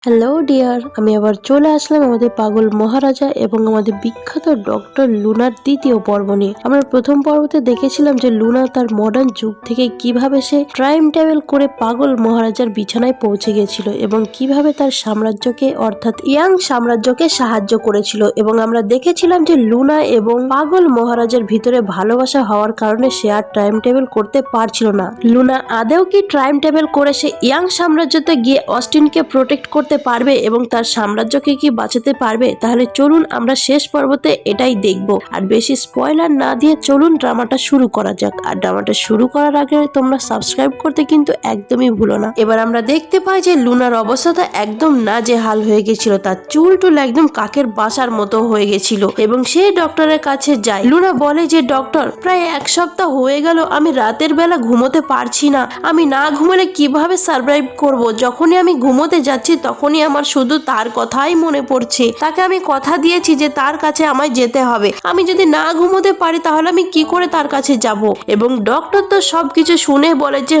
Hello dear, আমি আবার চলে আসলাম আমাদের পাগল মহারাজা এবং আমাদের বিখ্যাত ডক্টর লুনার দ্বিতীয় পর্ব নিয়ে। আমরা প্রথম পর্বতে দেখেছিলাম যে লুনা তার মডার্ন যুগ থেকে কিভাবে সে টাইম ট্রাভেল করে পাগল মহারাজার বিছানায় পৌঁছে গেছিল এবং কিভাবে তার সাম্রাজ্যকে অর্থাৎ ইয়াং সাম্রাজ্যকে সাহায্য করেছিল। এবং আমরা দেখেছিলাম যে লুনা এবং পাগল মহারাজার ভিতরে ভালোবাসা হওয়ার কারণে সে আর টাইম ট্রাভেল করতে পারছিল না। লুনা আদেও কি টাইম ট্রাভেল করে সে ইয়াং সাম্রাজ্যতে গিয়ে অস্টিনকে প্রোটেক্ট করতে পারবে এবং তার সাম্রাজ্যকে কি বাঁচাতে পারবে? তাহলে চলুন আমরা শেষ পর্বতে এটাই দেখব। আর বেশি স্পয়লার না দিয়ে চলুন ড্রামাটা শুরু করা যাক। আর ড্রামাটা শুরু করার আগে তোমরা সাবস্ক্রাইব করতে কিন্তু একদমই ভুলো না। এবার আমরা দেখতে পাই যে লুনার অবস্থাটা একদম নাজেহাল হয়ে গেছিল, তার চুল টুল একদম কাকের বাসার মতো হয়ে গেছিল এবং সে ডক্টরের কাছে যায়। লুনা বলে যে ডক্টর, প্রায় এক সপ্তাহ হয়ে গেল আমি রাতের বেলা ঘুমোতে পারছি না, আমি না ঘুমোলে কিভাবে সার্ভাইভ করব? যখনই আমি ঘুমোতে যাচ্ছি তখনই আমার শুধু তার কথাই মনে পড়ছে। তাকে আমি কথা দিয়েছি যে তার কাছে আমায় যেতে হবে, আমি যদি না ঘুমোতে পারি তাহলে আমি কি করে তার কাছে যাব? এবং ডক্টর তো সবকিছু শুনে বলে যে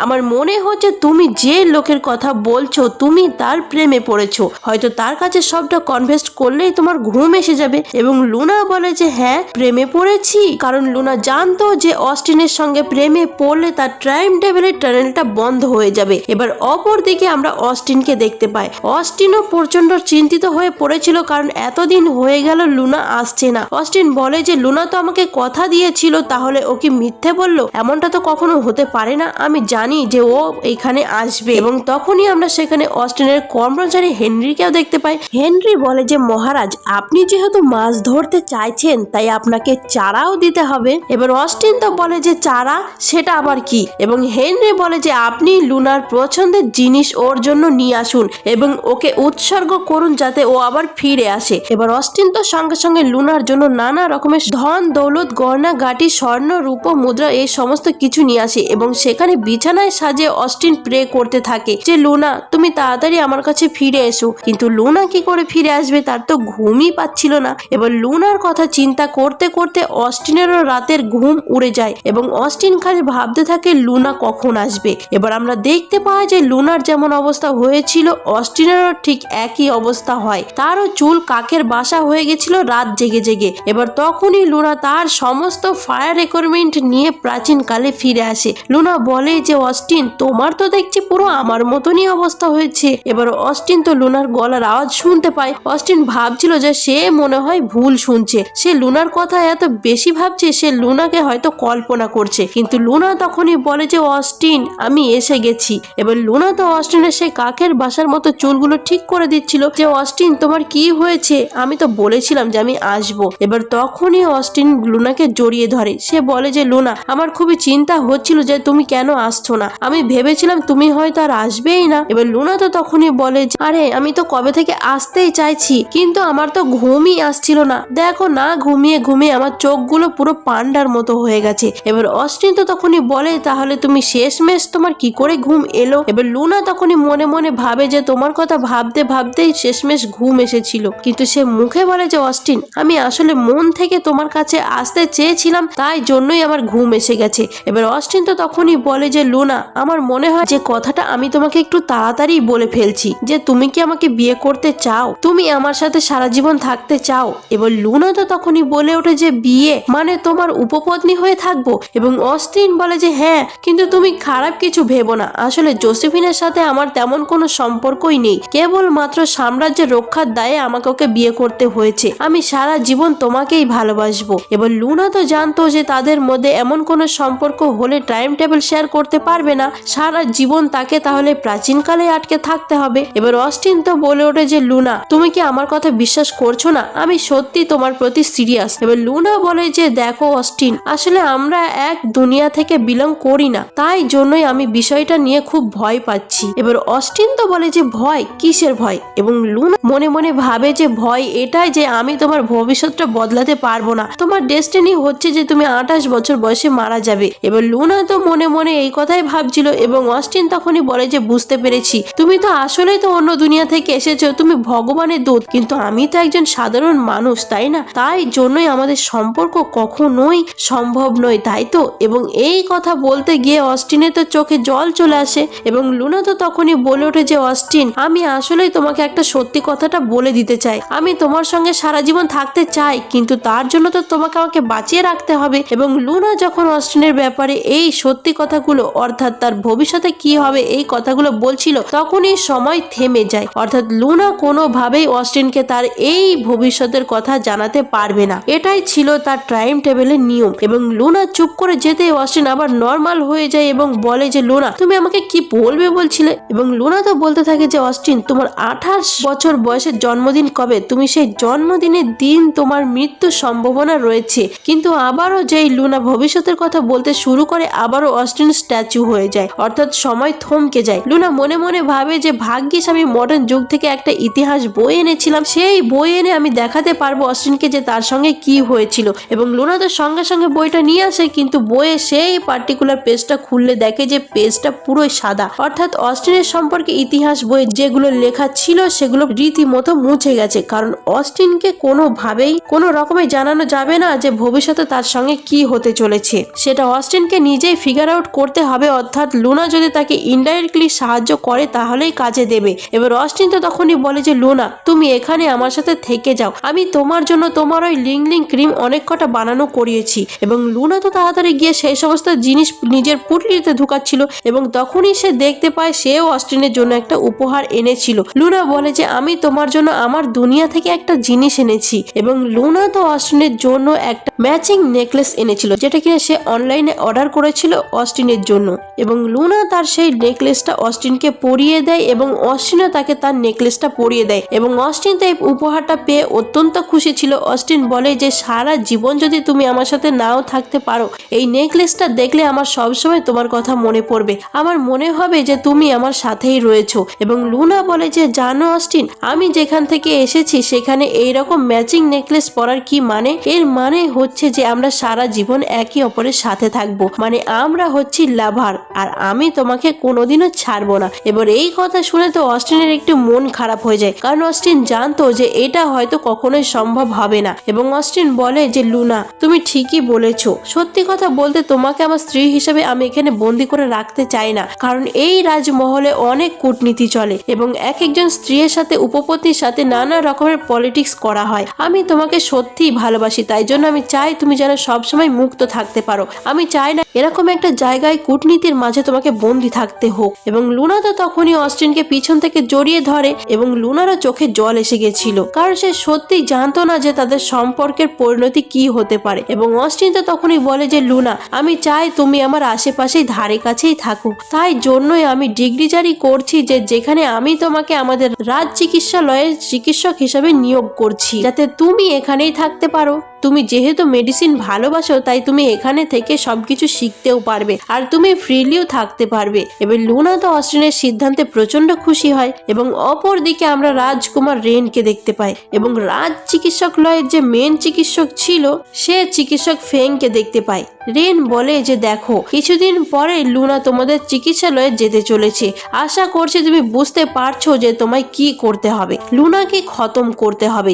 আমার মনে হচ্ছে তুমি যে লোকের কথা বলছো তুমি তার প্রেমে পড়েছো, হয়তো তার কাছে সবটা কনফেস করলেই তোমার ঘুম এসে যাবে। এবং লুনা বলে যে হ্যাঁ, প্রেমে পড়েছি, কারণ লুনা জানতো যে অস্টিনের সঙ্গে প্রেমে পড়লে তার টাইম ট্রাভেলের টানেলটা বন্ধ হয়ে যাবে। এবার অপর দিকে আমরা অস্টিনকে দেখতে পাই। অস্টিনও প্রচন্ড চিন্তিত হয়ে পড়েছিল, কারণ এতদিন হয়ে গেল লুনা আসছে না। অস্টিন বলে যে লুনা তো আমাকে কথা দিয়েছিল, তাহলে ও কি মিথ্যে বললো? এমনটা তো কখনো হতে পারে না, আমি জানি যে ও এখানে আসবে। এবং তখনই আমরা সেখানে অস্টিনের কর্মচারী হেনরিকেও দেখতে পাই। হেনরি বলে যে মহারাজ, আপনি যেহেতু মাছ ধরতে চাইছেন তাই আপনাকে চারাও দিতে হবে। এবার অস্টিন তো বলে যে চারা, সেটা আবার কি? এবং হেনরি বলে যে আপনি লুনার পছন্দের জিনিস ওর জন্য নিয়ে আসুন এবং ওকে উৎসর্গ করুন যাতে ও আবার ফিরে আসে। এবার অস্টিন তো সঙ্গে সঙ্গে লুনার জন্য নানা রকমের ধন দৌলত, গয়না গাটি, স্বর্ণ, রূপ, মুদ্রা এই সমস্ত কিছু নিয়ে আসে এবং সেখানে বিছানায় সাজে অস্টিন প্রে করতে থাকে যে লুনা তুমি তাড়াতাড়ি আমার কাছে ফিরে এসো। কিন্তু লুনা কি করে ফিরে আসবে? তার তো ঘুমই পাচ্ছিল না। এবার লুনার কথা চিন্তা করতে করতে অস্টিনেরও রাতের ঘুম উড়ে যায় এবং অস্টিন খালি ভাবতে থাকে লুনা কখন আসবে। এবার আমরা দেখতে পাই যে লুনার যেমন অবস্থা হয়েছিল অস্টিনেরও ঠিক একই অবস্থা হয়, তারও চুল কাকের বাসা হয়ে গেছিল রাত জেগে জেগে। এবার তখনই লুনা তার সমস্ত ফায়ার রিকোয়ারমেন্ট নিয়ে প্রাচীন কালে ফিরে আসে। লুনা বলে যে অস্টিন, তোমার তো দেখছি পুরো আমার মতনই অবস্থা হয়েছে। এবার অস্টিন তো লুনার গলার আওয়াজ শুনতে পায়। অস্টিন ভাবছিল যে সে মনে হয় ভুল শুনছে, সে লুনার কথা এত বেশি ভাবছে, সে লুনাকে হয়তো কল্পনা করছে। কিন্তু লুনা তখনই বলে যে অস্টিন, আমি এসে গেছি। এবার লুনা তো অস্টিনের সেই কাকের বাসার মতো চুলগুলো ঠিক করে দিচ্ছিল যে অস্টিন তোমার কি হয়েছে? আমি তো বলেছিলাম যে আমি আসবো। এবার তখনই অস্টিন লুনাকে জড়িয়ে ধরে। সে বলে যে লুনা, আমার খুবই চিন্তা হচ্ছিল যে তুমি কেন আসছো না, আমি ভেবেছিলাম তুমি হয়তো আর আসবেই না। এবার লুনা তো তখনই বলে যে আরে আমি তো কবে থেকে আসতেই চাইছি, কিন্তু আমার তো ঘুমই আসছিল না, দেখো না ঘুমিয়ে ঘুমিয়ে আমার চোখগুলো পুরো পান্ডার মতো হয়ে গেছে। এবার অস্টিন তো তখনই বলে তাহলে তুমি শেষমেশ তোমার কি করে ঘুম এলো? এবার লুনা তখনই মনে মনে ভাবে যে তোমার কথা ভাবতে ভাবতেই শেষমেশ ঘুম এসেছিল, কিন্তু সে মুখে বলে যে অস্টিন, আমি আসলে মন থেকে তোমার কাছে আসতে চেয়েছিলাম, তাই জন্যই আমার ঘুম এসে গেছে। এবার অস্টিন তো তখনই বলে যে লুনা, আমার মনে হয় যে কথাটা আমি তোমাকে একটু তাড়াতাড়ি বলে ফেলছি, যে তুমি কি আমাকে বিয়ে করতে চাও, তুমি আমার সাথে সারা জীবন থাকতে চাও? এবার লুনা তো তখনই বলে ওঠে যে বিয়ে মানে তোমার উপপত্নী হয়ে থাকবো। এবং অস্টিন বলে যে হ্যাঁ, কিন্তু তুমি খারাপ কিছু ভেবো না, আসলে জোসেফিনের সাথে আমার তেমন কোনো সম্পর্কই নেই, কেবল মাত্র সাম্রাজ্যের রক্ষার দায়ে আমাকে ওকে বিয়ে করতে হয়েছে, আমি সারা জীবন তোমাকেই ভালোবাসবো। এবার লুনা তো জানতো যে তাদের মধ্যে এমন কোনো সম্পর্ক হলে টাইম টেবিল শেয়ার করতে পারবে না, সারা জীবন তাকে তাহলে প্রাচীনকালে আটকে থাকতে হবে। এবার অস্টিন তো বলে ওঠে যে লুনা, তুমি কি আমার কথা বিশ্বাস করছো না? আমি সত্যি তোমার প্রতি সিরিয়াস। এবার লুনা বলে যে দেখো অস্টিন, আসলে আমরা এক দুনিয়া থেকে বিলং করি না, তাই জন্যই আমি বিষয়টা নিয়ে খুব ভয় পাচ্ছি। এবার অস্টিন তো বলে যে ভয় কিসের ভয়? এবং লুনা মনে মনে ভাবে যে ভয় এটাই যে আমি তোমার ভবিষ্যৎটা বদলাতে পারবো না, তোমার ডেস্টিনি হচ্ছে যে তুমি 28 বছর বয়সে মারা যাবে। এবার লুনা তো মনে মনে এই কথাই ভাবছিল এবং অস্টিন তখনই বলে যে বুঝতে পেরেছি, তুমি তো আসলেই তো অন্য দুনিয়া থেকে এসেছো, তুমি ভগবানের দূত, কিন্তু আমি তো একজন সাধারণ মানুষ, তাই না? তাই জন্যই আমাদের সম্পর্ক কখনোই সম্ভব নয়, তাই তো? এবং এই কথা বলতে গিয়ে অস্টিনের তো চোখে জল চলে আসে এবং লুনা তো তখনই বলে ওঠে যে অস্টিন, আমি আসলেই তোমাকে একটা সত্যি কথাটা বলে দিতে চাই। আমি তোমার সঙ্গে সারা জীবন থাকতে চাই, কিন্তু তার জন্য তো তোমাকে আমাকে বাঁচিয়ে রাখতে হবে। এবং লুনা যখন অস্টিনের ব্যাপারে এই সত্যি কথাগুলো, অর্থাৎ তার ভবিষ্যতে কি হবে এই কথাগুলো বলছিল, তখনই সময় থেমে যায়। অর্থাৎ লুনা কোনোভাবেই অস্টিনকে তার এই ভবিষ্যতের কথা জানাতে পারবে না। এটাই ছিল তার টাইম টেবিলের নিয়ম। এবং লুনা চুপ করে যেতে অস্টিন আবার নর্মাল হয়ে যায় এবং বলে যে লুনা, তুমি আমাকে কি বলবে বলছিলে? এবং লুনা তো বলতে থাকে যে অস্টিন, তোমার 28 বছর বয়সের জন্মদিন কবে? তুমি সেই জন্মদিনের দিন তোমার মৃত্যুর সম্ভাবনা রয়েছে। কিন্তু আবারও যেই লুনা ভবিষ্যতের কথা বলতে শুরু করে, আবারও অস্টিন স্ট্যাচু হয়ে যায়, অর্থাৎ সময় থমকে যায়। লুনা মনে মনে ভাবে যে ভাগ্যিস আমি মডার্ন যুগ থেকে একটা ইতিহাস বই এনেছিলাম, সেই বই এনে আমি দেখাতে পারবো অস্টিনকে যে তার সঙ্গে কি হয়েছিল। এবং লুনা তো সঙ্গে সঙ্গে বইটা নিয়ে আসে, কিন্তু বইয়ে সেই পার্টিকুলার পেজটা খুললে দেখে যে পেজটা পুরোই সাদা, অর্থাৎ অস্টিনের সম্পর্কে ইতিহাস বই যেগুলো লেখা ছিল সেগুলো রীতিমতো মুছে গেছে। কারণ অস্টিনকে কোনোভাবেই কোনো রকমে জানানো যাবে না যে ভবিষ্যতে তার সঙ্গে কি হতে চলেছে, সেটা অস্টিনকে নিজেই ফিগার আউট করতে হবে। অর্থাৎ লুনা যদি তাকে ইনডাইরেক্টলি সাহায্য করে তাহলেই কাজে দেবে। এবার অস্টিন তো তখনই বলে যে লুনা, তুমি এখানে আমার সাথে থেকে যাও, আমি তোমার জন্য তোমার ওই লিং ক্রিম অনেক কটা বানানো করিয়েছি। এবং লুনা তো তাড়াতাড়ি গিয়ে সেই সমস্ত জিনিস নিজের পুটলিতে ঢুকাচ্ছিল এবং তখনই সে দেখতে পায় সেও অস্টিনের জন্য একটা উপহার এনেছিল। লুনা বলে যে আমি তোমার জন্য আমার দুনিয়া থেকে একটা জিনিস এনেছি। এবং লুনা তো অস্টিনের জন্য একটা ম্যাচিং নেকলেস এনেছিল, যেটা কিনা সে অনলাইনে অর্ডার করেছিল অস্টিনের জন্য। এবং লুনা তার সেই নেকলেসটা অস্টিনকে পরিয়ে দেয় এবং অস্টিনও তাকে তার নেকলেসটা পরিয়ে দেয়। এবং অস্টিন তো এই উপহারটা পেয়ে অত্যন্ত খুশি ছিল। অস্টিন বলে যে সারা জীবন যদি তুমি আমার সাথে নাও থাকতে পারো, এই নেকলেসটা দেখলে আমার সবসময় তোমার কথা মনে পড়বে, আমার মনে হবে যে তুমি আমার সাথেই রয়েছো। এবং লুনা বলে যে জানো অস্টিন, আমি যেখান থেকে এসেছি সেখানে এইরকম ম্যাচিং নেকলেস পরার কি মানে? এর মানে হচ্ছে যে আমরা সারা জীবন একে অপরের সাথে থাকবো, মানে আমরা হচ্ছি লাভার, আর আমি তোমাকে কোনোদিনও ছাড়বো না। এবার এই কথা শুনে তো অস্টিনের একটু মন খারাপ হয়ে যায়, কারণ অস্টিন জানতো যে এটা হয়তো কখনোই সম্ভব হবে না। এবং অস্টিন বলে যে লুনা, তুমি ঠিকই বলেছো, সত্যি কথা বলতে তোমাকে আমার স্ত্রী হিসেবে আমি এখানে বন্দি করে রাখতে চাই না, কারণ এই রাজমহলে অনেক কূটনীতি চলে এবং এক একজন স্ত্রীর সাথে উপপত্নীর সাথে নানা রকমের পলিটিক্স করা হয়। আমি তোমাকে সত্যিই ভালোবাসি, তাই জন্য আমি চাই তুমি যেন সবসময় মুক্ত থাকতে পারো, আমি চাই না এরকম একটা জায়গায় কূটনীতির মাঝে তোমাকে বন্দি থাকতে হোক। এবং লুনা তো তখনই অস্টিনকে পিছন থেকে জড়িয়ে ধরে এবং লুনারও চোখে জল এসে গেছিল, কারণ সে সত্যি জানতো না যে তাদের সম্পর্কের পরিণতি কি হতে পারে। এবং অস্টিন তো তখনই বলে যে লুনা, আমি চাই তুমি আমার আশেপাশেই ধারে কাছেই থাকো, তাই জন্যই আমি ডিগ্রি জারি করছি যে যেখানে আমি তোমাকে আমাদের রাজ চিকিৎসালয়ের চিকিৎসক হিসেবে নিয়োগ করছি, যাতে তুমি এখানেই থাকতে পারো। তুমি যেহেতু মেডিসিন ভালোবাসো, তাই তুমি এখানে থেকে সবকিছু শিখতেও পারবে আর তুমি ফ্রিলিও থাকতে পারবে। এবার লুনা তো অস্টিনের সিদ্ধান্তে প্রচন্ড খুশি হয়। এবং অপর দিকে আমরা রাজকুমার রেনকে দেখতে পাই এবং রাজ চিকিৎসালয়ের যে মেন চিকিৎসক ছিল সে চিকিৎসক ফেংকে দেখতে পাই। রেন বলে যে দেখো, কিছুদিন পরে লুনা তোমাদের চিকিৎসালয়ে যেতে চলেছে, আশা করছি তুমি বুঝতে পারছো যে তোমায় কি করতে হবে, লুনাকে খতম করতে হবে,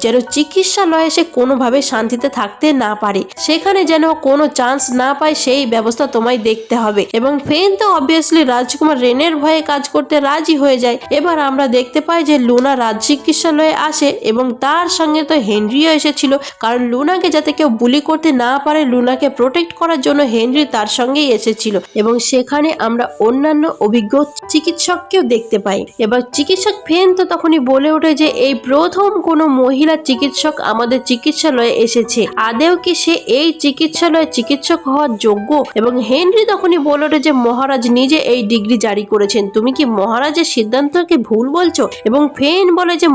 যেন চিকিৎসালয়ে সে কোনোভাবে শান্তিতে থাকতে না পারে, সেখানে যেন কোনো চান্স না পায়, সেই ব্যবস্থা তোমায় দেখতে হবে। এবং ফেন তো অবভিয়াসলি রাজকুমার রেনের ভয়ে কাজ করতে রাজি হয়ে যায়। এবার আমরা দেখতে পাই যে লুনা রাজ চিকিৎসালয়ে আসে এবং তার সঙ্গে তো হেনরিও এসেছিল, কারণ লুনাকে যাতে কেউ বুলি করতে না পারে, লুনাকে প্রোটেক্ট করার জন্য হেনরি তার সঙ্গেই এসেছিল। এবং সেখানে আমরা অন্যান্য অভিজ্ঞ চিকিৎসককেও দেখতে পাই। এবার চিকিৎসক ফেন তো তখনই বলে ওঠে যে এই প্রথম কোনো মহিলা চিকিৎসক আমাদের চিকিৎসালয়ে এসেছে, আদেও কি সে এই চিকিৎসালয়ে চিকিৎসক হওয়ার যোগ্য? এবং হেনরি তখনই বলে ওঠে যে মহারাজ নিজে এই ডিগ্রি জারি করেছেন, তুমি কি মহারাজের সিদ্ধান্তকে ভুল বলছো? এবং ফেন বলে যে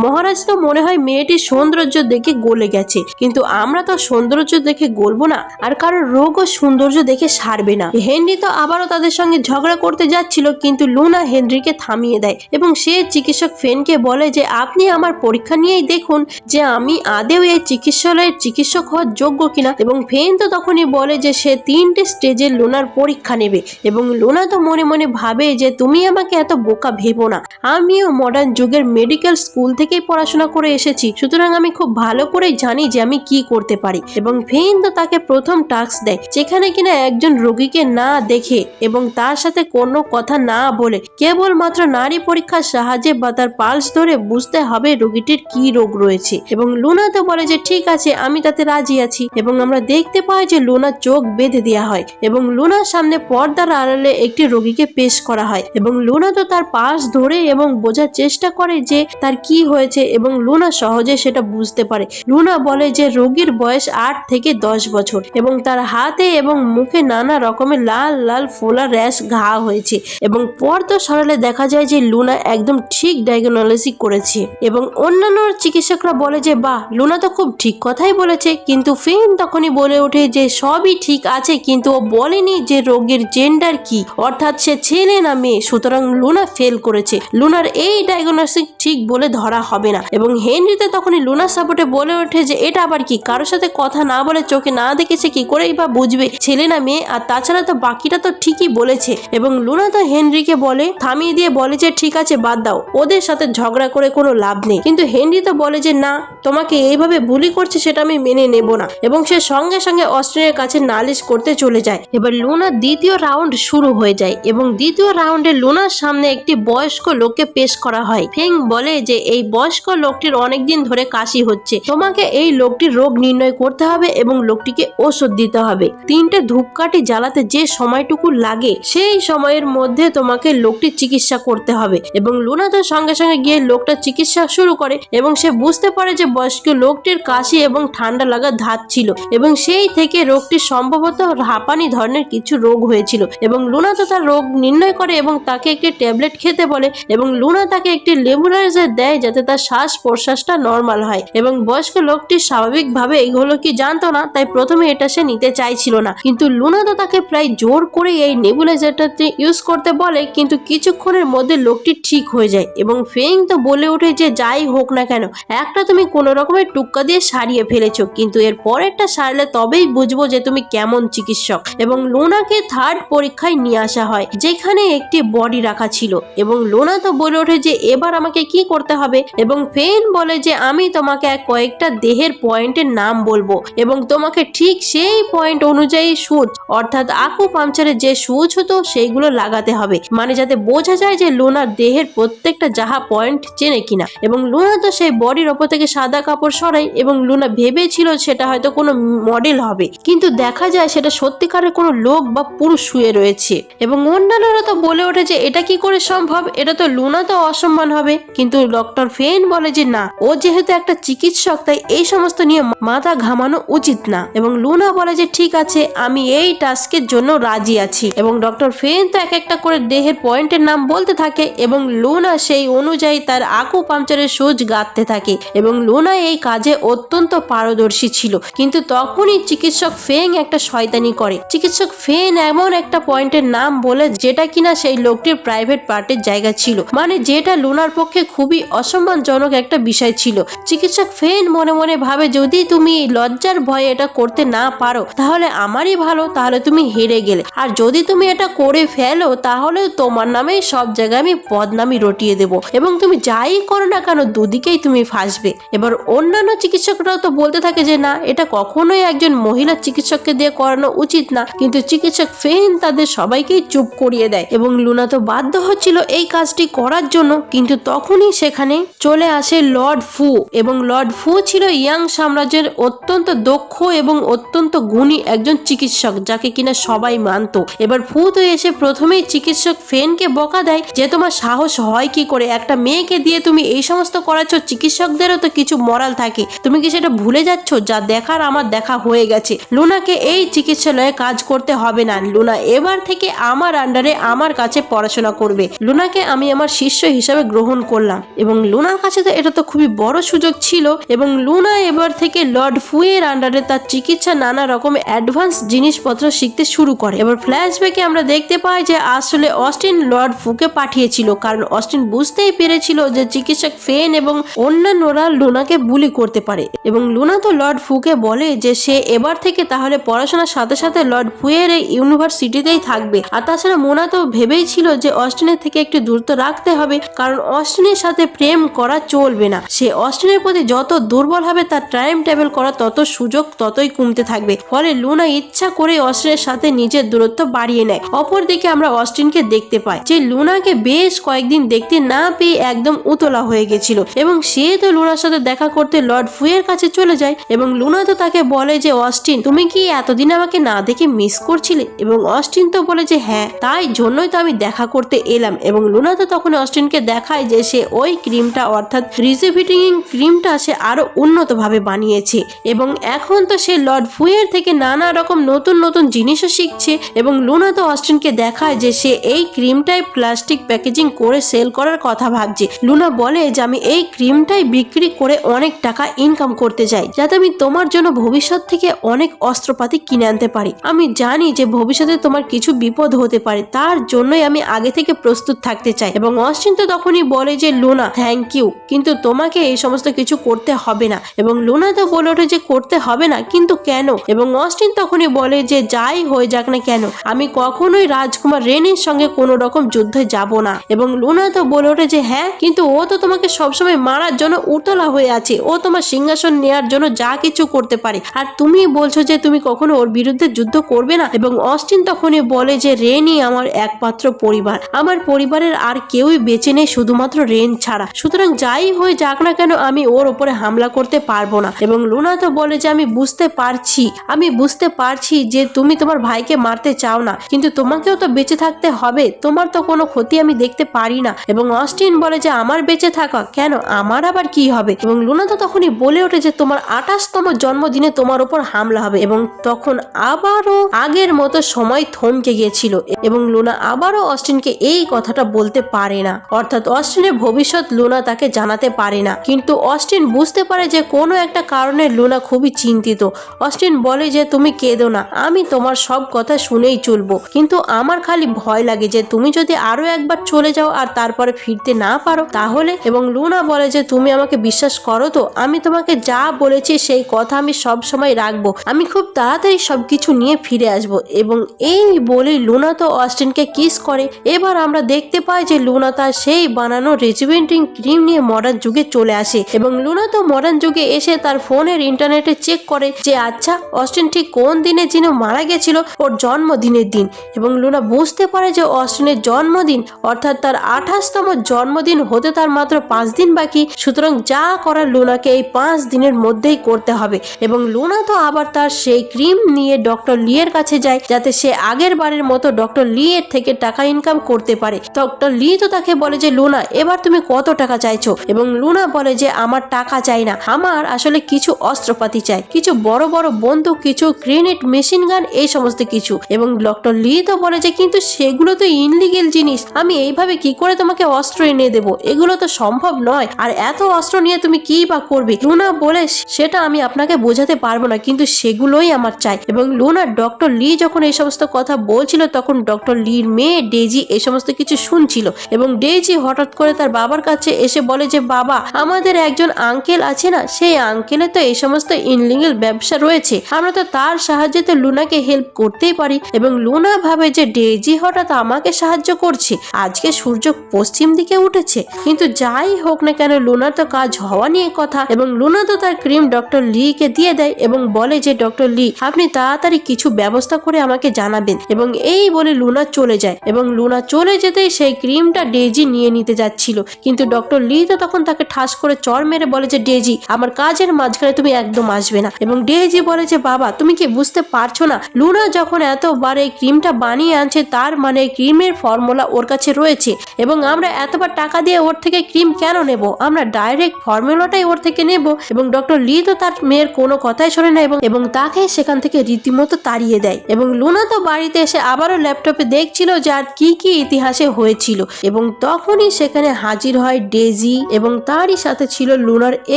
মহারাজ তো মনে হয় মেয়েটির সৌন্দর্য দেখে গলে গেছে, কিন্তু আমরা তো সৌন্দর্য দেখে গলবো না, আর কারোর রোগ ও সৌন্দর্য দেখে সারবে না। হেনরি তো আবারও তাদের সঙ্গে ঝগড়া করতে যাচ্ছিল, কিন্তু লুনা হেনরিকে থামিয়ে দেয় এবং সে চিকিৎসক ফেনকে বলে যে আপনি আমার পরীক্ষা নিয়েই দেখুন যে আমি আদেও এই চিকিৎসালয়ের চিকিৎসক হওয়ার যোগ্য কিনা। এবং ফেন তো তখনই বলে যে সে 3টে স্টেজে লুনার পরীক্ষা নেবে। এবং লুনা তো মনে মনে ভাবে যে তুমি আমাকে এত বোকা ভেবো না, আমিও মডার্ন যুগের মেডিকেল স্কুল থেকেই পড়াশোনা করে এসেছি, সুতরাং আমি খুব ভালো করেই জানি যে আমি কি করতে পারি। এবং ফেন তো তাকে প্রথম টাস্ক দেয়, যেখানে কিনা একজন রোগীকে না দেখে এবং তার সাথে কোনো কথা না বলে কেবলমাত্র নারী পরীক্ষার সাহায্যে বা তার পালস ধরে বুঝতে হবে রোগীটির কি রোগ রয়েছে। এবং লুনা তো বলে যে ঠিক আছে, আমি তাতে রাজি আছি। এবং আমরা দেখতে পাই যে লুনার চোখ বেঁধে দেওয়া হয় এবং লুনার সামনে পর্দার আড়ালে একটি রোগীকে পেশ করা হয়। এবং লুনা তো তার পালস ধরে এবং বোঝার চেষ্টা করে যে তার কি হয়েছে এবং লুনা সহজে সেটা বুঝতে পারে। লুনা বলে যে রোগীর বয়স 8 থেকে 10 বছর এবং তার হাতে এবং মুখে নানা রকমের লাল লাল ফোলা র্যাশ ঘা হয়েছে। এবং পর্দা সরালে দেখা যায় যে লুনা একদম ঠিক ডায়াগনোসিস করেছে। এবং অন্যান্য চিকিৎসকরা বলে যে বাহ, লুনা তো খুব ঠিক কথাই বলেছে। কিন্তু ফেন তখনই বলে ওঠে যে সবই ঠিক আছে, কিন্তু ও বলেনি যে রোগীর জেন্ডার কি, অর্থাৎ সে ছেলে না মেয়ে। সুতরাং লুনা ফেল করেছে, লুনার এই ডায়াগনোসিস ঠিক বলে ধরা হবে না। এবং হেনরিতে তখনই লুনার সাপোর্টে বলে ওঠে যে এটা আবার কি, কারোর সাথে কথা না বলে চোখে না দেখেছে কি করেই বা বুঝবে ছেলে না মেয়ে, আর তাছাড়া তো বাকিটা তো ঠিকই বলেছে। এবং লুনা তো হেনরিকে বলে থামিয়ে দিয়ে বলে যে ঠিক আছে বাদ দাও, ওদের সাথে ঝগড়া করে কোনো লাভ নেই। কিন্তু হেনরি তো বলে যে না, তোমাকে এইভাবে বুলি করছে সেটা আমি মেনে নেব না। এবং সে সঙ্গে সঙ্গে অস্ট্রেনের কাছে নালিশ করতে চলে যায়। এবার লুনার দ্বিতীয় রাউন্ড শুরু হয়ে যায় এবং দ্বিতীয় রাউন্ডে লুনার সামনে একটি বয়স্ক লোককে পেশ করা হয়। ফেং বলে যে এই বয়স্ক লোকটির অনেকদিন ধরে কাশি হচ্ছে, তোমাকে এই লোকটির রোগ নির্ণয় করতে হবে এবং লোকটিকে ওষুধ দিতে হবে। 3টে ধূপকাঠি জ্বালাতে যে সময়টুকু লাগে সেই সময়ের মধ্যে তোমাকে লোকটির চিকিৎসা করতে হবে। এবং লুনা তো সঙ্গে সঙ্গে গিয়ে লোকটার চিকিৎসা শুরু করে এবং সে বুঝতে পারে যে বয়স্ক লোকটির কাশি এবং ঠান্ডা লাগার ধাত ছিল এবং সেই থেকে রোগটির সম্ভবত হাঁপানি ধরনের কিছু রোগ হয়েছিল। এবং লুনা তো তার রোগ নির্ণয় করে এবং তাকে একটি ট্যাবলেট খেতে বলে এবং লুনা তাকে একটি নেবুলাইজার দেয় যাতে তার শ্বাস প্রশ্বাসটা নর্মাল হয়। এবং বয়স্ক লোকটি স্বাভাবিকভাবে এগুলো কি জানতো না, তাই প্রথমে এটা সে নিতে চাইছিল না। কিন্তু লুনা তো তাকে প্রায় জোর করে এই নেবুলাইজারটাতে ইউজ করতে বলে, কিন্তু কিছুক্ষণের মধ্যে লোকটি ঠিক হয়ে যায়। এবং ফেং তো বলে ওঠে যে যাই হোক না কেন, একটা তুমি কোনো রকমের টুক্কা দিয়ে সারিয়ে ফেলেছো, কিন্তু এর পরেরটা সারলে তবেই বুঝবো যে তুমি কেমন চিকিৎসক। এবং লুনাকে থার্ড পরীক্ষায় নিয়ে আসা হয়, যেখানে একটি বডি রাখা ছিল। এবং লুনা তো বলে ওঠে যে এবার আমাকে কি করতে হবে। এবং ফেন বলে যে আমি তোমাকে কয়েকটা দেহের পয়েন্টের নাম বলবো এবং তোমাকে ঠিক সেই পয়েন্ট অনুযায়ী সুচ, অর্থাৎ আকুপাংচারের যে সুচ হতো সেইগুলো লাগাতে হবে, মানে যাতে বোঝা যায় যে লুনার দেহের প্রত্যেকটা যাহা পয়েন্ট চেনে কিনা। এবং লুনা তো সেই বডির ওপর থেকে সাদা কাপড় সরাই এবং লুনা ভেবেছিল সেটা হয়তো কোনো মডেল হবে, কিন্তু দেখা যায় সেটা সত্যিকারের কোনো লোক বা পুরুষ শুয়ে রয়েছে। এবং অন্যান্যরা তো বলে ওঠে যে এটা কি করে সম্ভব, এটা তো লুনা তো অসম্মান হবে। কিন্তু ডক্টর ফেন বলে যে না, ও যেহেতু একটা চিকিৎসক তাই এই সমস্ত নিয়ে মাথা ঘামানো উচিত না। এবং লুনা বলে যে ঠিক আছে, আমি এই টাস্কের জন্য রাজি আছি। এবং ডক্টর ফেন তো এক একটা করে দেহের পয়েন্টের নাম বলতে থাকে এবং লুনা সেই অনুযায়ী তার আকুপাংচারের সুচ গাঁথতে থাকে। এবং লুনা এই কাজে অত্যন্ত পারদর্শী ছিল। কিন্তু তখনই চিকিৎসক ফেং একটা শয়তানি করে। চিকিৎসক ফেন এমন একটা পয়েন্টের নাম বলে যেটা কিনা সেই লোকটির প্রাইভেট পার্টের জায়গা ছিল, মানে যেটা লুনার পক্ষে খুবই অসম্মানজনক একটা বিষয় ছিল। চিকিৎসক ফেন মনে মনে ভাবে যদি তুমি লজ্জার ভয়ে এটা করতে না পারো তাহলে আমারই ভালো, তাহলে তুমি হেরে গেলে। আর যদি তুমি এটা করে ফেলো তাহলে তোমার নামে সব জায়গায় আমি বদনামি রটিয়ে দেবো এবং তুমি যাই করো না কেন দুদিকেই তুমি ফাঁসবে। এবার অন্যান্য চিকিৎসকরাও তো বলতে থাকে যে না, এটা কখনোই একজন মহিলা চিকিৎসককে দিয়ে করানো উচিত না। কিন্তু চিকিৎসক ফেন তাদের সবাইকেই চুপ করিয়ে দেয় এবং লুনা তো বাধ্য হচ্ছিল এই কাজটি করার জন্য। কিন্তু তখনই সেখানে চলে আসে লর্ড ফু। এবং লর্ড ফু ছিল ইয়াং সাম্রাজ্যের অত্যন্ত দক্ষ এবং অত্যন্ত গুণী একজন চিকিৎসক, যাকে কিনা সবাই মানত। এবার ফু তো এসে প্রথমেই চিকিৎসক ফেনকে বকা দেয় যে তোমার সাহস হয় কি করে, একটা মেয়েকে দিয়ে তুমি এই সমস্ত করাচ্ছ, চিকিৎসকদেরও তো কিছু মরাল থাকে, তুমি কি সেটা ভুলে যাচ্ছ? যা দেখার আমার দেখা হয়ে গেছে, লুনাকে এই চিকিৎসালয়ে কাজ করতে হবে না। লুনা এবার থেকে আমার আন্ডারে আমার কাছে পড়াশোনা করবে, লুনাকে আমি আমার শিষ্য হিসাবে গ্রহণ করলাম। এবং লুনার কাছে তো এটা তো খুবই বড় সুযোগ ছিল। এবং লুনা এবার থেকে লর্ড ফুয়ের আন্ডারে তার চিকিৎসা নানা রকমের অ্যাডভান্স জিনিসপত্র শিখতে শুরু করে। এবার ফ্ল্যাশব্যাকে আমরা দেখতে পাই যে আসলে অস্টিন লর্ড ফুকে পাঠিয়েছিল, কারণ অস্টিন বুঝতেই পেরেছিল যে চিকিৎসক ফেন এবং অন্যান্যরা লুনাকে বুলি করতে পারে। এবং লুনা তো লর্ড ফুকে বলে যে সে এবার থেকে তাহলে পড়াশোনার সাথে সাথে লর্ড ফুয়ের এই ইউনিভার্সিটিতেই থাকবে। আর তাছাড়া মোনা তো ভেবেই ছিল যে অস্টিনের থেকে একটু দূরত্ব রাখতে হবে, কারণ অস্টিনের সাথে প্রেম করা চলবে না। সে অস্টিনের প্রতি যত দুর্বল হবে তার টাইম টেবিল করা তত সুযোগ ততই কমতে থাকবে। ফলে লুনা ইচ্ছা করে অস্টিনের সাথে নিজের দূরত্ব বাড়িয়ে নেয়। অপরদিকে আমরা অস্টিনকে দেখতে পাই যে লুনাকে বেশ কয়েকদিন দেখতে না পেয়ে একদম উতলা হয়ে গেছিল এবং সে তো লুনার সাথে দেখা করতে লর্ড ফুয়ের কাছে চলে যায়। এবং লুনা তো তাকে বলে যে অস্টিন, তুমি কি এতদিন আমাকে না দেখে মিস করছিলে? এবং অস্টিন তো বলে যে হ্যাঁ, তাই জন্যই তো আমি দেখা করতে এলাম। এবং লুনা তো তখন অস্টিনকে দেখায় যে সে ওই ক্রিমটা অর্থাৎ রিজুভিটেটিং ক্রিমটা সে আরো উন্নতভাবে বানিয়েছে এবং এখন তো সে লর্ড ফুয়ের থেকে নানা রকম নতুন নতুন জিনিসও শিখছে। এবং লুনা তো অস্টিনকে দেখায় যে সে এই ক্রিমটাই প্লাস্টিক প্যাকেজিং করে সেল করার কথা ভাবছে। লুনা বলে যে আমি এই ক্রিমটাই বিক্রি করে অনেক টাকা ইনকাম করতে চাই, যাতে আমি তোমার জন্য ভবিষ্যৎ থেকে অনেক অস্ত্রপাতি কিনে আনতে পারি। আমি জানি যে ভবিষ্যতে তোমার কিছু বিপদ হতে পারে, তার জন্যই আমি আগে থেকে প্রস্তুত থাকতে চাই। এবং অস্টিন তো তখনই বলে যে লুনা থ্যাংক ইউ, কিন্তু তোমাকে এই সমস্ত কিছু করতে হবে না। এবং লুনা তো বলে ওঠে যে করতে হবে না, কিন্তু কেন? এবং অস্টিন তখনই বলে যে যাই হয়ে যাক না কেন, আমি কখনোই রাজকুমার রেনির সঙ্গে কোনো রকম যুদ্ধে যাব না। এবং লুনা তো বলে ওঠে যে হ্যাঁ, কিন্তু ও তো তোমাকে সবসময় মারার জন্য উতলা হয়ে আছে, ও তোমার সিংহাসন নেয়ার জন্য যা কিছু করতে পারে, আর তুমি বলছো যে তুমি কখনো ওর বিরুদ্ধে যুদ্ধ করবে না। এবং অস্টিন তখনই বলে যে রেনি আমার একমাত্র পরিবার, আমার পরিবারের আর কেউই বেঁচে নেই শুধুমাত্র রেন ছাড়া, সুতরাং যাই হয়ে যাক না কেন আমি ওর উপরে হামলা করতে পারবো না। এবং লুনা তো বলে যে আমি বুঝতে পারছি যে তুমি তোমার ভাইকে মারতে চাও না, কিন্তু তোমাকেও তো বেঁচে থাকতে হবে, তোমার তো কোনো ক্ষতি আমি দেখতে পারি না। এবং অস্টিন বলে যে আমার বেঁচে থাকা কেন, আমার আবার কি হবে? এবং লুনা তো তখনই বলে ওঠে যে তোমার 28তম জন্মদিনে তোমার উপর হামলা হবে। এবং তখন আবারও আগের মতো সময় থমকে গিয়েছিল এবং লুনা আবারও অস্টিনকে এই কথাটা বলতে পারে না, অর্থাৎ অস্টিনের ভবিষ্যৎ লুনা তাকে জানাতে পারে না। কিন্তু অস্টিন বুঝতে পারে যে কোনো একটা কারণে লুনা খুবই চিন্তিত। অস্টিন বলে যে তুমি কেঁদো না, আমি তোমার সব কথা শুনেই চলবো, কিন্তু আমার খালি ভয় লাগে যে তুমি যদি আরো একবার চলে যাও আর তারপরে ফিরতে না পারো তাহলে। এবং লুনা বলে যে তুমি আমাকে বিশ্বাস করো তো, আমি তোমাকে যা বলেছি সেই কথা আমি সব সময় রাখবো, আমি খুব তাড়াতাড়ি সবকিছু নিয়ে ফিরে আসবো। এবং এই বলে লুনা তো অস্টিনকে কিস করে। এবার আমরা দেখতে পাই যে লুনা তার সেই বানানো রিজুভিনেটিং ক্রিম নিয়ে মডার্ন যুগে চলে আসে এবং লুনা তো মডার্ন যুগে এসে তার ফোনের ইন্টারনেটে চেক করে যে আচ্ছা অস্টিন ঠিক কোন দিনে যিনি মারা গেছিল, ওর জন্মদিনের দিন। এবং লুনা বুঝতে পারে যে অস্টিনের জন্মদিন অর্থাৎ তার 28তম জন্মদিন হতে তার মাত্র 5 দিন বাকি, সুতরাং যা করার লুনাকে এই 5 দিনের মধ্যেই করতে হবে। এবং লুনা তো আবার তার সেই ক্রিম নিয়ে ডক্টর লি এর কাছে যায় যাতে সে আগের বারের মতো ডক্টর লি এর থেকে টাকা ইনকাম করতে পারে। ডক্টর লি তো তাকে বলে যে লুনা এবার তুমি কত টাকা চাইছো? এবং লুনা বলে যে আমার টাকা চাই না, আমার আসলে কিছু অস্ত্রপাতি চাই, কিছু বড় বড় বন্দুক, কিছু গ্রেনেড, মেশিন গান, এই সমস্ত কিছু। এবং ডক্টর লি তো বলে যে কিন্তু সেগুলো তো ইনলিগেল জিনিস, আমি এইভাবে কি করে তোমাকে অস্ত্র এনে দেবো, এগুলো তো সম্ভব নয়, আর এত অস্ত্র নিয়ে তুমি কি বা করবে? লুনা বলে সেটা আমি আপনাকে বোঝাতে পারবো না, কিন্তু সেগুলোই আমার চাই। এবং লুনা ডক্টর লি যখন এই সমস্ত কথা বলছিল তখন ডক্টর লির মেয়ে ডেজি এই সমস্ত কিছু শুনছিল এবং ডেজি হঠাৎ করে তার বাবার কাছে এসে বলে যে বাবা, আমাদের একজন আঙ্কেল আছে না, সেই আঙ্কেলের তো এই সমস্ত ইনলিগেল ব্যবসা রয়েছে, আমরা তো তার সাহায্যে তো লুনাকে হেল্প করতেই পারি। এবং লুনা ভাবে যে ডেজি হঠাৎ আমাকে সাহায্য করছে, আজকে সূর্য পশ্চিম দিকে উঠেছে, কিন্তু যাই হোক না কেন লুনার তো কাজ হওয়া নিয়ে কথা। এবং লুনা তো তার ক্রিম ডক্টর লি কে দিয়ে দেয় এবং বলে যে ডক্টর লি আপনি তাড়াতাড়ি কিছু ব্যবস্থা করে আমাকে জানাবেন। এবং এই বলে লুনা চলে যায় এবং লুনা চলে যেতেই সেই ক্রিমটা ডেজি নিয়ে নিতে যাচ্ছিল, কিন্তু ডক্টর লি তো তখন তাকে ঠাস করে চড় মেরে বলে যে ডেজি আমার কাজের মাঝখানে তুমি একদম আসবে না। এবং ডেজি বলে যে বাবা তুমি কি বুঝতে পারছো না, লুনা যখন এতবার এই ক্রিমটা বানিয়ে আনছে তার মানে ক্রিমের ফর্মুলা ওর কাছে রয়েছে এবং আমরা এতবার টাকা দিয়ে ওর থেকে ক্রিম কেন নেব, আমরা ডাইরেক্ট ফর্মুলাটাই ওর থেকে নেব। এবং ডক্টর লি তো তার মেয়ের কোনো কথাই শোনে না এবং তাকে সেখান থেকে রীতিমতো তাড়িয়ে দেয়। এবং লুনা তো বাড়িতে এসে আবারও ল্যাপটপে দেখছিল যে আর কি কি ইতিহাসে হয়েছিল এবং তখনই সেখানে হাজির হয় ডেজি এবং তারই সাথে ছিল লুনার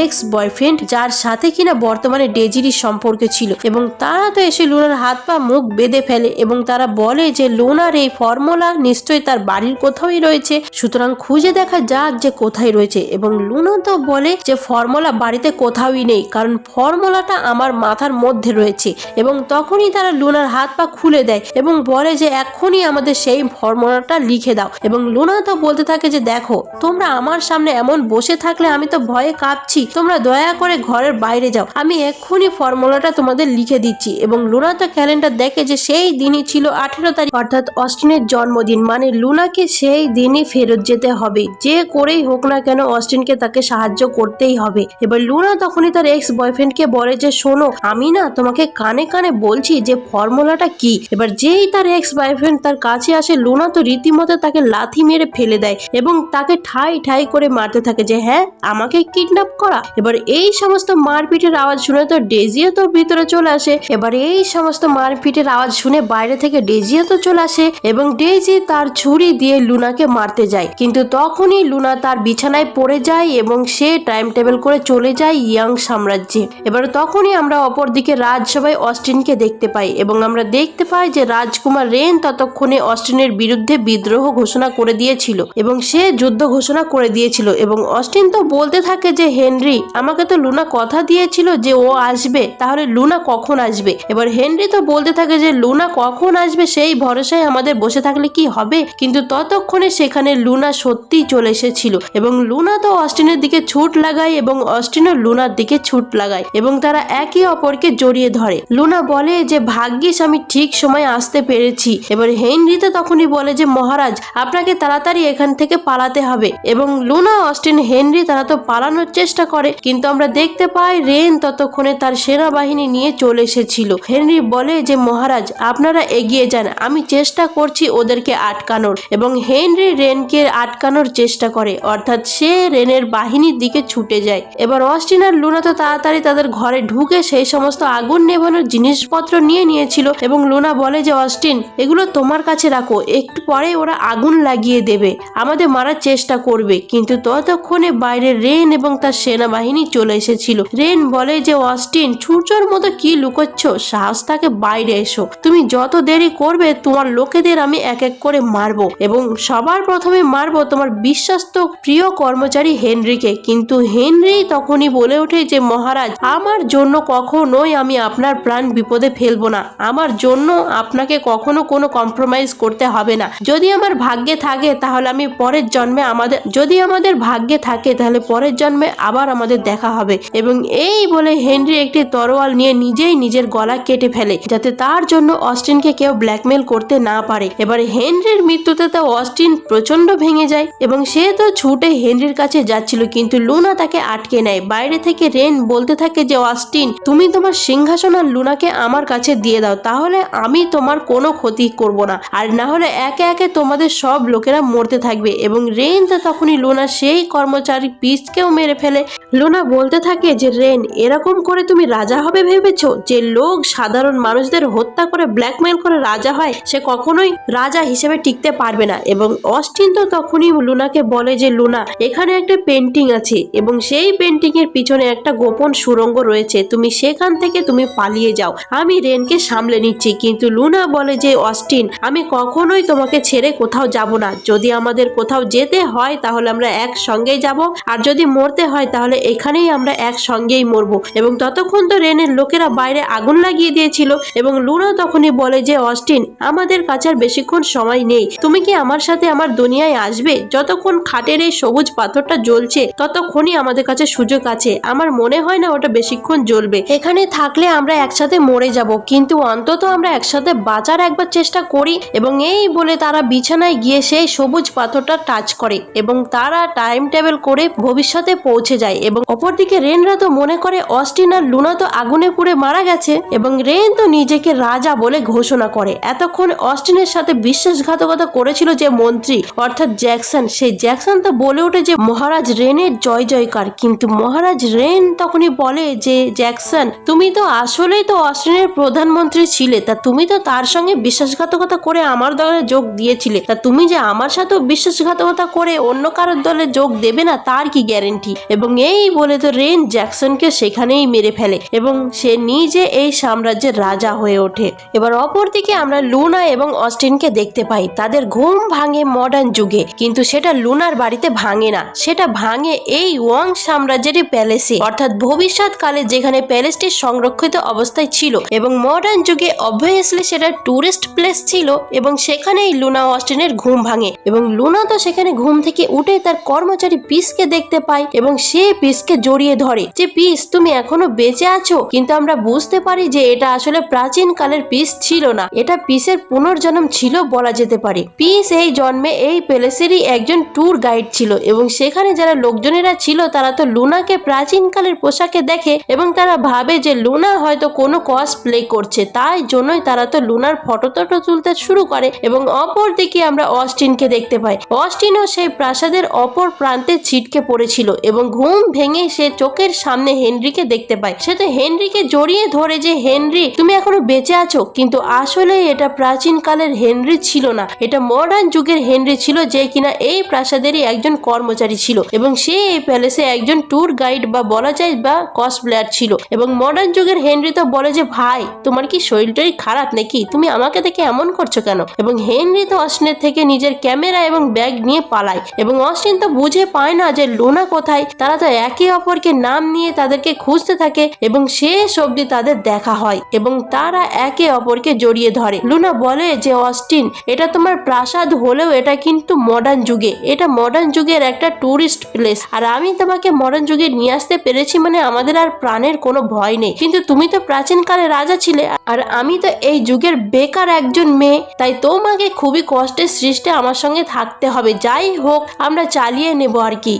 এক্স বয়ফ্রেন্ড, যার সাথে কিনা বর্তমানে ডেজিরই সম্পর্ক ছিল। এবং তারা তো এসে লুনার হাত পা মুখ বেঁধে ফেলে এবং তারা বলে যে লুনার এই ফর্মুলা নিশ্চয়ই তার বাড়ির কোথাওই রয়েছে, সুতরাং খুঁজে দেখা যাক যে কোথায় রয়েছে। এবং লুনা লুনা তো বলে যে ফর্মুলা বাড়িতে কোথাওই নেই, কারণ ফর্মুলাটা আমার মাথার মধ্যে রয়েছে। এবং তখনই তারা লুনার হাত পা খুলে দেয় এবং বলে যে এখনই আমাদের সেই ফর্মুলাটা লিখে দাও। এবং লুনা তো বলতে থাকে যে দেখো, তোমরা আমার সামনে এমন বসে থাকলে আমি তো ভয়ে কাঁপছি, তোমরা দয়া করে ঘরের বাইরে যাও, আমি এক্ষুনি ফর্মুলাটা তোমাদের লিখে দিচ্ছি। এবং লুনা তো ক্যালেন্ডার দেখে যে সেই দিনই ছিল 18 তারিখ, অর্থাৎ অস্টিনের জন্মদিন। মানে লুনাকে সেই দিনই ফেরত যেতে হবে, যে করেই হোক না কেন অস্টিনকে তাকে সাহায্য করতেই হবে। এবার লুনা তখনই তার এক্স বয়ফ্রেন্ডকে বলে যে শোনো, আমি না তোমাকে কানে কানে বলছি যে ফর্মুলাটা কি। এবার যেই তার এক্স বয়ফ্রেন্ড তার কাছে আসে, লুনা তো রীতিমতো তাকে লাথি মেরে ফেলে দেয় এবং তাকে ঠাই ঠাই করে মারতে থাকে যে হ্যাঁ আমাকে কিডন্যাপ করা। এবার এই সমস্ত মারপিটের আওয়াজ শুনে তো ডেজিও তো ভিতরে চলে আসে। এবার এই সমস্ত মারপিটের আওয়াজ শুনে বাইরে থেকে ডেজিও তো চলে আসে এবং ডেজি তার ছুরি দিয়ে লুনাকে মারতে যায়, কিন্তু তখনই লুনা তার বিছানায় পড়ে যায় এবং সে টাইম টেবিল করে চলে যায় ইয়াং সাম্রাজ্যে। এবার তখনই আমরা অপরদিকে রাজসভায় অস্টিনকে দেখতে পাই এবং আমরা দেখতে পাই যে রাজকুমার রেন ততক্ষণে অস্টিনের বিরুদ্ধে বিদ্রোহ ঘোষণা করে দিয়েছিল এবং সে যুদ্ধ ঘোষণা করে দিয়েছিল। এবং অস্টিন তো বলতে থাকে যে হেনরি, আমাকে তো লুনা কথা দিয়েছিল যে ও আসবে, তাহলে লুনা কখন আসবে? এবার হেনরি তো বলতে থাকে যে লুনা কখন আসবে সেই ভরসায় আমাদের বসে থাকলে কি হবে? কিন্তু ততক্ষণে সেখানে লুনা সত্যিই চলে এসেছিল এবং লুনা তো অস্টিনের দিকে ছুট লাগায় এবং অস্টিনও লুনার দিকে ছুট লাগায় এবং তারা একে অপরকে জড়িয়ে ধরে। লুনা বলে যে ভাগ্যিস আমি ঠিক সময় আসতে পেরেছি। এবার হেনরি তো তখনই বলে যে মহারাজ, আপনাকে তাড়াতাড়ি এখান থেকে পালাতে হবে। এবং লুনা, অস্টিন, হেনরি তারা তো পালানোর চেষ্টা করে, কিন্তু আমরা দেখতে পাই রেন ততক্ষণে তার সেনাবাহিনী নিয়ে চলে এসেছিল। হেনরি বলে যে মহারাজ আপনারা এগিয়ে যান, আমি চেষ্টা করছি ওদেরকে আটকানোর। এবং হেনরি রেনকে আটকানোর চেষ্টা করে, অর্থাৎ সে রেনের বাহিনীর দিকে ছুটে যায়। এবার অস্টিন আর লুনা তো তাড়াতাড়ি তাদের ঘরে ঢুকে সেই সমস্ত আগুন নেভানোর জিনিসপত্র নিয়েছিল এবং লুনা বলে যে অস্টিন, এগুলো তোমার কাছে রাখো, একটু পরে ওরা আগুন লাগিয়ে দেবে, আমাদের মারার চেষ্টা করবে। কিন্তু ততক্ষণে বাইরে রেন এবং তার সেনাবাহিনী চলে এসেছিল। রেন বলে যে অস্টিন, সূর্যর মতো কি লুকোচ্ছ, সাহস থাকে বাইরে এসো, তুমি যত দেরি করবে তোমার লোকেদের আমি এক এক করে মারবো এবং সবার প্রথমে মারবো তোমার বিশ্বস্ত প্রিয় কর্মচারী হেনরিকে। কিন্তু হেনরি তখনই বলে ওঠে যে মহারাজ, আমার জন্য কখনোই আমি আপনার প্রাণ বিপদে ফেলবো না, আমার জন্য আপনাকে কখনো কোনো কম্প্রোমাইজ করতে হবে না। যদি আমার ভাগ্যে থাকে তাহলে আমি পরের জন্মে আমাদের ভাগ্যে থাকে তাহলে পরের জন্মে আবার আমাদের দেখা হবে। এবং এই বলে হেনরি একটি তরোয়াল নিয়ে নিজেই নিজের গলা কেটে ফেলে, যাতে তার জন্য অস্টিনকে কেউ ব্ল্যাকমেল করতে না পারে। এবার হেনরির মৃত্যুতে তো অস্টিন প্রচন্ড ভেঙে যায় এবং সে তো ছুটে হেনরির কাছে যাচ্ছিল, কিন্তু লুনা তাকে আটকে নেয়। বাইরে থেকে রেন বলতে থাকে যে অস্টিন, তুমি তোমার সিংহাসন আর লুনাকে আমার কাছে দিয়ে দাও, তাহলে আমি তোমার কোনো ক্ষতি করব না, আর না হলে একে একে তোমাদের সব লোকেরা মরতে থাকবে। এবং রেন তো তখনই লুনা সেই কর্মচারী পিসকেও মেরে ফেলে। লুনা বলতে থাকে যে রেন, এরকম করে তুমি রাজা হবে ভেবেছো? যে লোক সাধারণ মানুষদের হত্যা করে ব্ল্যাকমেল করে রাজা হয়, সে কখনোই রাজা হিসেবে টিকতে পারবে না। এবং অস্টিন তো তখনই লুনাকে বলে যে লুনা, এখানে একটা পেন্টিং আছে এবং সেই পেন্টিং এর পিছনে একটা গোপন সুড়ঙ্গ রয়েছে, তুমি সেখান থেকে তুমি পালিয়ে যাও, আমি রেনকে সামলে নিচ্ছি। কিন্তু লুনা বলে যে অস্টিন, আমি কখনোই তোমাকে ছেড়ে কোথাও যাব না, যদি আমাদের কোথাও যেতে হয় তাহলে আমরা একসঙ্গেই যাব, আর যদি মরতে হয় তাহলে এখানেই আমরা একসঙ্গেই মরবো। এবং ততক্ষণ তো রেনের লোকেরা বাইরে আগুন লাগিয়ে দিয়েছিল এবং লুনা তখনই বলে যে অস্টিন, আমাদের কাছে আর বেশিক্ষণ সময় নেই, তুমি কি আমার সাথে আমার দুনিয়ায় আসবে? যতক্ষণ খাটের এই সবুজ পাথরটা জ্বলছে ততক্ষণই আমাদের কাছে সুযোগ আছে, আমার মনে হয় না ওটা বেশিক্ষণ জ্বলবে, এখানে থাকলে আমরা একসাথে মরে যাব, কিন্তু অন্তত আমরা একসাথে বাঁচার একবার চেষ্টা করি। এবং এই বলে তারা বিছানায় গিয়ে সেই সবুজ পাথরটা টাচ করে এবং তারা টাইম টেবিল করে ভবিষ্যতে পৌঁছে যায়। এবং অপরদিকে রেনরা তো মনে করে অস্টিন আর লুনা তো আগুনে পুড়ে মারা গেছে এবং রেন তো নিজেকে রাজা বলে ঘোষণা করে। এতক্ষণ অস্টিনের সাথে বিশ্বাসঘাতকতা করেছিল যে মন্ত্রী অর্থাৎ জ্যাকসন, সেই জ্যাকসন তো বলে ওঠে যে মহারাজ রেনের জয় জয়কার। কিন্তু মহারাজ রেন তখনই বলে যে জ্যাকসন, তুমি তো আসলেই তো অস্টিনের প্রধানমন্ত্রী ছিলে, তা তুমি তো তার সঙ্গে বিশ্বাসঘাতকতা করে আমার দলে যোগ দিয়েছিলে, তা তুমি যে আমার সাথেও বিশ্বাসঘাতকতা করে অন্য কারোর দলে যোগ দেবে না তার কি গ্যারেন্টি? এবং এই বলে তো রেন জ্যাকসনকে সেখানেই মেরে ফেলে এবং সে নিজে এই সাম্রাজ্যের রাজা হয়ে ওঠে। এবার অপরদিকে আমরা লুনা এবং অস্টিনকে দেখতে পাই, তাদের ঘুম ভাঙে মডার্ন যুগে, কিন্তু সেটা লুনার বাড়িতে ভাঙে না, সেটা ভাঙে ভাঙে এই ওয়াং সাম্রাজ্যের প্যালেসে, অর্থাৎ ভবিষ্যৎকালে যেখানে প্যালেসটি সংরক্ষিত অবস্থায় ছিল এবং মডার্ন যুগে অবভিয়াসলি সেটা টুরিস্ট প্লেস ছিল এবং সেখানেই লুনা অস্টিনের ঘুম ভাঙে এবং লুনা তো সেখানে ঘুম থেকে উঠে তার কর্মচারী পিসকে দেখতে পায় এবং সে পিসকে জড়িয়ে ধরে যে পিস তুমি এখনো বেঁচে আছো, কিন্তু আমরা বুঝতে পারি যে এটা আসলে প্রাচীন কালের পিস ছিল না, এটা পিসের পুনর্জন্ম ছিল বলা যেতে পারে। পিস এই জন্মে এই প্যালেসেরই একজন ট্যুর গাইড ছিল এবং সেখানে যারা লোকজনেরা ছিল তারা তো লুনাকে প্রাচীন কালের পোশাকে দেখে এবং তারা ভাবে যে লুনা হয়তো কোনো কসপ্লে করছে, তাই জন্যই তারা তো লুনার ফটো তুলতে শুরু করে এবং অপর দিকে আমরা অস্টিনকে দেখতে পাই। অস্টিনও সেই প্রাসাদের অপর প্রান্তে ছিটকে পড়েছিল এবং ঘুম ভেঙে সে চোখের সামনে হেনরিকে দেখতে পায়। সে তো হেনরিকে জড়িয়ে ধরে যে হেনরি তুমি এখনো বেঁচে আছো, কিন্তু আসলে এটা প্রাচীন কালের হেনরি ছিল না, এটা মডার্ন যুগের হেনরি ছিল যে কিনা এই প্রাসাদেরই একজন কর্মচারী ছিল এবং সে এই প্যালেসে একজন ট্যুর গাইড বা বলা যায় বা কসপ্লেয়ার ছিল। এবং মডার্ন যুগের হেনরি তো বলে যে ভাই তোমার কি শরীরটাই খারাপ নাকি, তুমি আমাকে দেখে এমন করছো কেন, এবং হেনরি তো অস্টিনের থেকে নিজের ক্যামেরা এবং ব্যাগ নিয়ে পালায় এবং অস্টিন তো বুঝে পায় না যে লুনা কোথায়। তারা তো একে অপরকে নাম নিয়ে তাদেরকে খুঁজতে থাকে এবং শেষ অবধি তাদের দেখা হয় এবং তারা একে অপরকে জড়িয়ে ধরে। লুনা বলে যে অস্টিন এটা তোমার প্রাসাদ হলেও এটা কিন্তু মডার্ন যুগে, এটা মডার্ন যুগের একটা টুরিস্ট প্লেস আর আমি তোমাকে মডার্ন যুগে নিয়ে আসতে পেরেছি মানে আমাদের আর প্রাণের কোনো ভয় নেই, কিন্তু তুমি তো প্রাচীন কালে রাজা ছিলে আর আমি তো এই যুগের বেকার একজন মেয়ে, তাই তোমাকে খুবই কষ্টের সৃষ্টে আমার সঙ্গে থাকতে হবে, যাই হোক আমরা চালিয়ে নেব আর কি।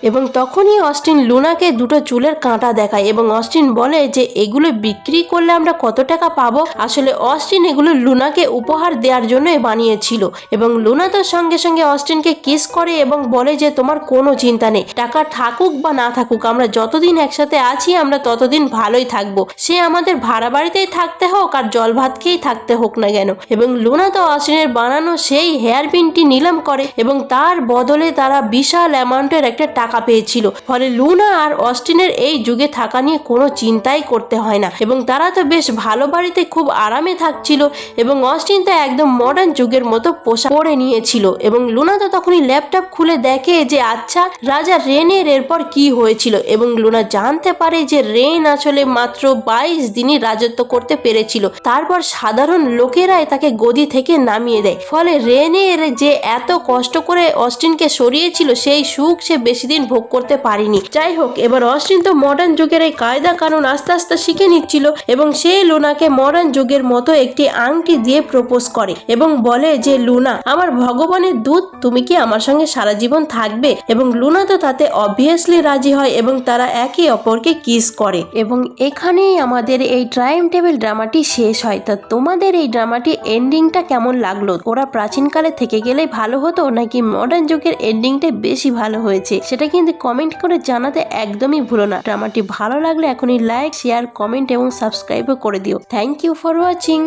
এবং তখনই অস্টিন লুনাকে দুটো চুলের কাঁটা দেখায় এবং অস্টিন বলে যে এগুলো বিক্রি করলে আমরা কত টাকা পাবো। আসলে অস্টিন এগুলো লুনাকে উপহার দেওয়ার জন্য বানিয়েছিল এবং লুনা তো সঙ্গে সঙ্গে অস্টিনকে কিস করে এবং বলে যে তোমার কোনো চিন্তা নেই, টাকা থাকুক বা না থাকুক আমরা যতদিন একসাথে আছি আমরা ততদিন ভালোই থাকবো, সে আমাদের ভাড়া বাড়িতেই থাকতে হোক আর জল ভাত খেয়েই থাকতে হোক না কেন। এবং লুনা তো অস্টিনের বানানো সেই হেয়ার পিনটি নিলাম করে এবং তার বদলে তারা বিশাল অ্যামাউন্টের একটা টাকা পেয়েছিল, ফলে লুনা আর অস্টিনের এই যুগে থাকা নিয়ে কোনো চিন্তাই করতে হয় না এবং তারা তো বেশ ভালো বাড়িতে খুব আরামে থাকছিল এবং অস্টিন তো একদম মডার্ন যুগের মতো পোশাক পরে নিয়েছিল এবং লুনা তো তখনই ল্যাপটপ খুলে দেখে যে আচ্ছা রাজা রেনের এরপর কি হয়েছিল এবং লুনা জানতে পারে যে রেন আসলে মাত্র 22 দিনই রাজত্ব করতে পেরেছিল, তারপর সাধারণ লোকেরাই তাকে গদি থেকে নামিয়ে দেয়, ফলে রেনের যে এত কষ্ট করে অস্টিনকে সরিয়েছিল সেই সুখ সে বেশি দিন ভোগ করতে পারেনি। যাই হোক এবার অস্টিন তো মডার্ন যুগের এই কায়দা কানুন আস্তে আস্তে শিখে নিচ্ছিল এবং সে লুনাকে মডার্ন যুগের মতো একটি আংটি দিয়ে প্রপোজ করে এবং বলে যে লুনা আমার ভগবানের দূত, তুমি কি আমার সঙ্গে সারা জীবন থাকবে, এবং লুনা তো তাতে অবভিয়াসলি রাজি হয় এবং তারা একে অপরকে কিস করে এবং এখানেই আমাদের এই টাইম টেবিল ড্রামাটি শেষ হয়। তা তোমাদের এই ড্রামাটি এন্ডিংটা কেমন লাগলো, ওরা প্রাচীনকালে থেকে গেলেই ভালো হতো নাকি মডার্ন যুগের এন্ডিংটাই বেশি ভালো হয়েছে, সেটা কিন্তু কমেন্ট করে জানাতে একদমই ভুলো না। ড্রামাটি ভালো লাগলে এখনই লাইক শেয়ার কমেন্ট এবং সাবস্ক্রাইবও করে দিও। Thank you for watching.